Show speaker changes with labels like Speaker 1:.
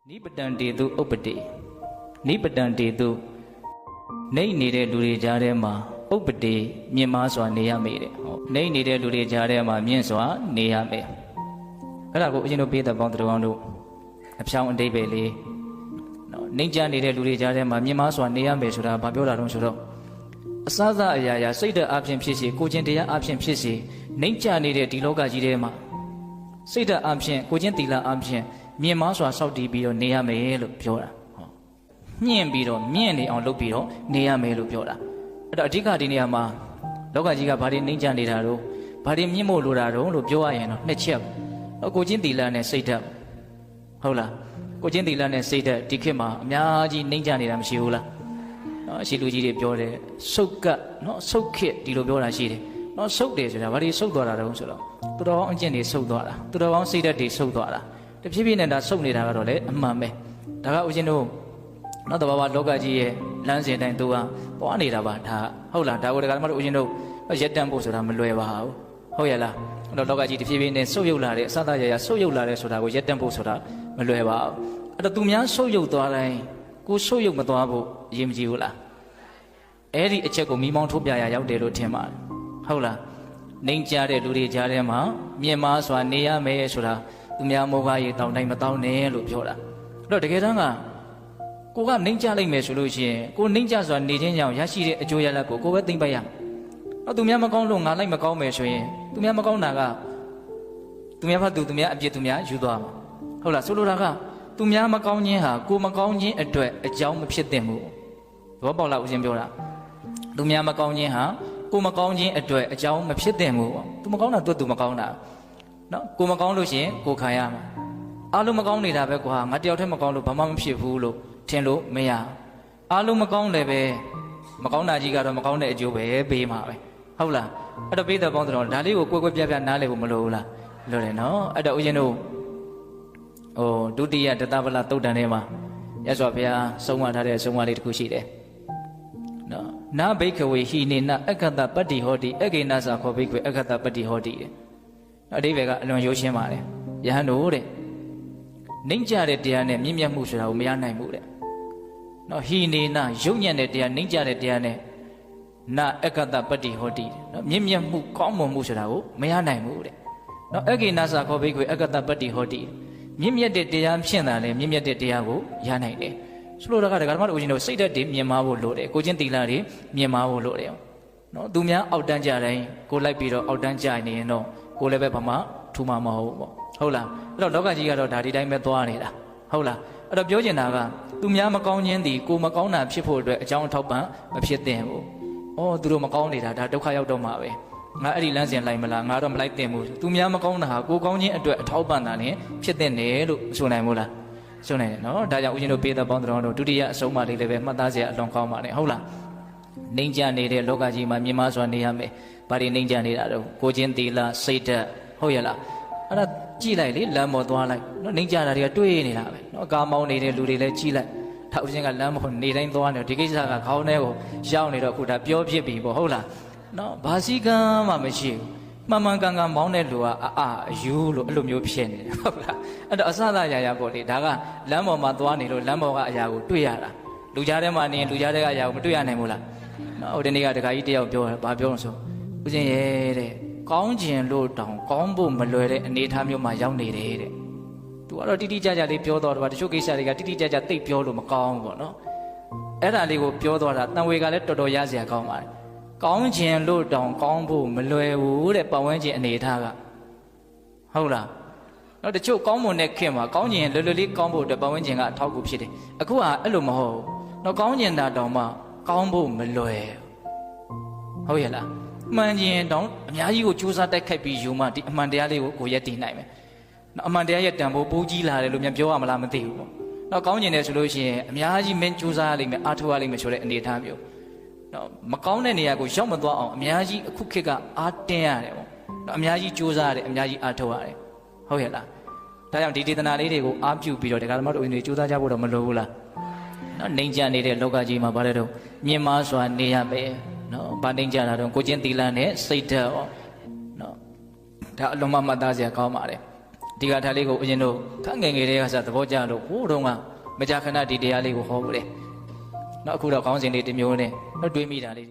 Speaker 1: နိပတံတေတုဥပတိနိပတံတေတုနေနေတဲ့လူတွေကြားထဲမှာဥပတိမြင့်မားစွာနေရမေတဲ့နေနေတဲ့လူတွေကြားထဲမှာမြင့်စွာနေရမေအဲ့ဒါကိုအရင်တို့ပေးတဲ့ပေါင်းတော်တို့အဖြောင်းအတိတ်ပဲလေနော်နှိမ့်ချနေတဲ့လူတွေကြားထဲမှာမြင့်မားစွာနေရမေဆိုတာဘာပြောတာတုံးဆိုတော့အစစအရာရာစိတ်ဓာတ်အဖြစ်ဖြစ်စေကိုချင်းတရားအဖြစ်ဖြစ်စေနှိမ့်ချနေတဲ့ဒီလောကကြီးထဲမှာစိတ်ဓာတ်အဖြစ်ကိုချင်းတီလာအဖြစ်မြင့်မားစွာစောင့်တည်ပြီးတော့နေရမယ်လို့ပြောတာမြင့်ပြီးတော့မြင့်နေအောင်လုပ်ပြီးတော့နေရမယ်လို့ပြောတာအဲ့တော့အဓိကဒီနေရာမှာလောကကြီးကဘာတွေနှိမ့်ချနေတာတော့ဘာတွေမြင့်မို့လိုတာတော့လို့ပြောရရင်တော့နှစ်ချက်ကိုချင်းတီလာနဲ့စိတ်ဓာတ်ဟုတ်လားကိုချင်းတီလာနဲ့စိတ်ဓာတ်ဒီခေတ်မှာအများကြီးနှိမ့်ချနေတာမရှိဘူးလားအရှိလူကြီးတွေပြောတယ်ဆုတ်ကတ်နော်ဆုတ်ခစ်ဒီလိုပြောတာရှိတယ်နော်ဆုတ်တယ်ဆိုတာဘာတွေဆုတ်သွားတာတုံးဆိုတော့သူတော်ကောင်းအကျင့်တွေဆုတ်သွားတာသူတော်ကောင်းစိတ်ဓာတ်တွေဆုတ်သွားတာတဖြည်းဖြည်းနဲ့ဒါဆုတ်နေတာကတော့လေအမှန်ပဲဒါကဦးဇင်းတို့နော်တဘာဝလောကကြီးရဲ့လမ်းစဉ်တိုင်းသူကပွားနေတာပါဒါဟုတ်လားဒါကိုတကယ်မှဦးဇင်းတို့ရက်တန့်ဖို့ဆိုတာမလွယ်ပါဘူးဟုတ်ရဲ့လားအဲ့တော့လောကကြီးတဖြည်းဖြည်းနဲ့ဆုတ်ယုတ်လာတဲ့အစသရရဆုတ်ယုတ်လာတဲ့ဆိုတာကိုရက်တန့်ဖို့ဆိုတာမလွယ်ပါဘူးအဲ့တော့သူများဆုတ်ယုတ်သွားတိုင်းကိုဆုတ်ယုတ်မသွားဖို့အရေးမကြီးဘူးလားအဲ့ဒီအချက်ကိုမိမောင်းထုတ်ပြရရောက်တယ်လို့ထင်ပါတယ်ဟုတ်လားနှိမ်ကြတဲ့လူတွေကြားထဲမှာမြင့်မားစွာနေရမယ်ဆိုတာသူများမောဟရေတောင်းတိုင်းမတောင်းနဲ့လို့ပြောတာအဲ့တော့တကယ်တမ်းကကိုကနှိမ်ကြလိုက်မယ်ဆိုလို့ရှိရင်ကိုနှိမ်ကြစွာနေခြင်းကြောင့်ရရှိတဲ့အကျိုးရလဒ်ကိုပဲသိမ့်ပိုက်ရမယ်။သူများမကောင်းလို့ငါလိုက်မကောင်းမယ်ဆိုရင်သူများမကောင်းတာကသူများဖတ်သူများအပြစ်သူများယူသွားမှာဟုတ်လားဆိုလိုတာကသူများမကောင်းခြင်းဟာကိုမကောင်းခြင်းအတွက်အကြောင်းမဖြစ်သင့်ဘူး။ဘောပေါက်လာဦးရှင်ပြောတာသူများမကောင်းခြင်းဟာကိုမကောင်းခြင်းအတွက်အကြောင်းမဖြစ်သင့်ဘူး။သူမကောင်းတာသူမကောင်းတာနော်ကိုမကောင်းလို့ရှိရင်ကိုခံရမှာအားလုံးမကောင်းနေတာပဲကွာငါတယောက်တည်းမကောင်းလို့ဘာမှမဖြစ်ဘူးလို့ထင်လို့မရအားလုံးမကောင်းလည်းပဲမကောင်းတာကြီးကတော့မကောင်းတဲ့အကျိုးပဲပေးမှာပဲဟုတ်လားအဲ့တော့ပေးတဲ့ပေါင်းတော်ဒါလေးကိုကွယ်ပြနားလည်ဖို့မလိုဘူးလားလိုတယ်နော်အဲ့တော့ဦးဇင်းတို့ဒုတိယတတပလသုတ်တန်ထဲမှာရသော်ဘုရားဆုံးမထားတဲ့ဆုံးမလေးတစ်ခုရှိတယ်နော်နာဘိက္ခဝေဟိနေနအခတ္တပတ္တိဟောတိအဂိဏသာခောဘိက္ခဝေအခတ္တပတ္တိဟောတိအဓိပ္ပာယ်ကအလွန်ရိုးရှင်းပါတယ်ယဟန်တို့တဲ့နှိမ့်ကြတဲ့တရားနဲ့မြင့်မြတ်မှုဆိုတာကိုမရနိုင်ဘူးတဲ့နော်ဟိနေနရုပ်ညံ့တဲ့တရားနှိမ့်ကြတဲ့တရားနဲ့နာအခတ္တပတ္တိဟောတိနော်မြင့်မြတ်မှုကောင်းမွန်မှုဆိုတာကိုမရနိုင်ဘူးတဲ့နော်အဂိဏသာခောဘိက္ခဝေအခတ္တပတ္တိဟောတိမြင့်မြတ်တဲ့တရားဖြင့်သာလေမြင့်မြတ်တဲ့တရားကိုရနိုင်တယ်ဆိုလိုတာကဒကာမတို့ဦးဇင်းတို့စိတ်ဓာတ်တွေမြင်မာဖို့လိုတယ်ကိုချင်းတီလာတွေမြင်မာဖို့လိုတယ်နော်သူများအောက်တန်းကြတိုင်းကိုလိုက်ပြီးတော့အောက်တန်းကြနေရင်တော့ကိုလည်းပဲဘာမှထူမှာမဟုတ်ဘူးပေါ့ဟုတ်လားအဲ့တော့လောကကြီးကတော့ဒါဒီတိုင်းပဲသွားနေတာဟုတ်လားအဲ့တော့ပြောချင်တာကသူများမကောင်းခြင်းသည်ကိုမကောင်းတာဖြစ်ဖို့အတွက်အကြောင်းအထောက်ပံ့မဖြစ်သင့်ဘူး။သူတို့မကောင်းနေတာဒါဒုက္ခရောက်တော့မှာပဲ။ငါအဲ့ဒီလမ်းစဉ်လိုက်မလားငါတော့မလိုက်သင့်ဘူး။သူများမကောင်းတာဟာကိုကောင်းခြင်းအတွက်အထောက်ပံ့တာနဲ့ဖြစ်သင့်တယ်လို့ဆိုနိုင်မို့လား။ဆိုနိုင်တယ်နော်။ဒါကြောင့်ဦးဇင်းတို့ပေးတဲ့ပေါင်းတော်တို့ဒုတိယအဆုံးအမလေးလည်းပဲမှတ်သားစရာအလွန်ကောင်းပါတယ်ဟုတ်လား။နှိမ့်ကြနေတဲ့လောကကြီးမှာမြင်မစွာနေရမယ်။ဘာတွေနှိမ့်ကြနေတာတော့ကိုချင်းတီလာစိတ်ဓာတ်ဟုတ်ရဲ့လား။အဲ့ဒါကြည့်လိုက်လေလမ်းပေါ်သွားလိုက်နော်နှိမ့်ကြတာတွေကတွေးနေတာပဲနော်ကားမောင်းနေတဲ့လူတွေလည်းကြည့်လိုက်ထောက်ချင်းကလမ်းပေါ်နေတိုင်းသွားနေဒီကိစ္စကခေါင်းထဲကိုရောက်နေတော့အခုဒါပြောဖြစ်ပြီပေါ့ဟုတ်လားနော်ဘာစီကံမှမရှိဘူးမှန်မှန်ကန်ကန်မောင်းတဲ့လူကအယူလို့အဲ့လိုမျိုးဖြစ်နေတယ်ဟုတ်လားအဲ့တော့အစသာရာပေါ့လေဒါကလမ်းပေါ်မှာသွားနေလို့လမ်းပေါ်ကအရာကိုတွေ့ရတာလူကြားထဲမှာနေရင်လူကြားထဲကအရာကိုမတွေ့ရနိုင်ဘူးလားနော်ဟိုဒီနေ့ကဒကာကြီးတယောက်ပြောတယ်ဘာပြောလို့ဆိုဦးဇင်းရဲ့တဲ့ကောင်းကျင်လို့တောင်ကောင်းဖို့မလွယ်တဲ့အနေအထားမျိုးမှာရောက်နေတယ်တဲ့သူကတော့တိတိကျကျလေးပြောတော့တချို့ကိစ္စတွေကတိတိကျကျသိပ်ပြောလို့မကောင်းဘူးပေါ့နော်အဲ့ဒါလေးကိုပြောတော့တာတန်ဝေကလည်းတော်တော်ရစရာကောင်းပါတယ်ကောင်းကျင်လို့တောင်ကောင်းဖို့မလွယ်ဘူးတဲ့ပတ်ဝန်းကျင်အနေအထားကဟုတ်လားနော်တချို့ကောင်းမွန်တဲ့ခင်မှာကောင်းကျင်လွယ်လွယ်လေးကောင်းဖို့အတွက်ပတ်ဝန်းကျင်ကအထောက်အကူဖြစ်တယ်အခုကအဲ့လိုမဟုတ်ဘူးနော်ကောင်းကျင်တာတောင်မှကောင်းဖို့မလွယ်ဟုတ်ရဲ့လားမှန်ကျင်တောင်အများကြီးကိုစူးစမ်းတိုက်ခိုက်ပြီးယူမှဒီအမှန်တရားလေးကိုရက်တည်နိုင်မယ်။အမှန်တရားရဲ့တန်ဖိုးပိုးကြီးလာတယ်လို့မြန်ပြောရမလားမသိဘူးပေါ့။ကောင်းကျင်တယ်ဆိုလို့ရှိရင်အများကြီးမင်းစူးစမ်းရလိမ့်မယ်အားထုတ်ရလိမ့်မယ်ဆိုတဲ့အနေအထားမျိုး။မကောင်းတဲ့နေရာကိုရောက်မသွားအောင်အများကြီးအခုခေတ်ကအားတင်းရတယ်ပေါ့။အများကြီးစူးစမ်းရတယ်အများကြီးအားထုတ်ရတယ်။ဟုတ်ရဲ့လား။ဒါကြောင့်ဒီဒေသနာလေးတွေကိုအားပြုပြီးတော့ဒကာသမားတို့ဦးတွေစူးစမ်းကြဖို့တော့မလိုဘူးလား။နှိမ့်ချနေတဲ့လောကကြီးမှာဗါတဲ့တော့မြင်မားစွာနေရမယ်။နော်ဗာနှိမ့်ကြတာတော့ကိုချင်းတီလာနဲ့စိတ်ဓာတ်နော်ဒါအလုံးမမှတ်သားစရာကောင်းပါတယ် ဒီကထားလေးကိုဦးဇင်းတို့ခန့်ငယ်ငယ်တွေကစသဘောကျလို့ဟိုးတုန်းကမကြာခဏဒီတရားလေးကိုဟောဘူးလေနောက်အခုတော့ခေါင်းစဉ်လေးတစ်မျိုးနဲ့တွေးမိတာလေး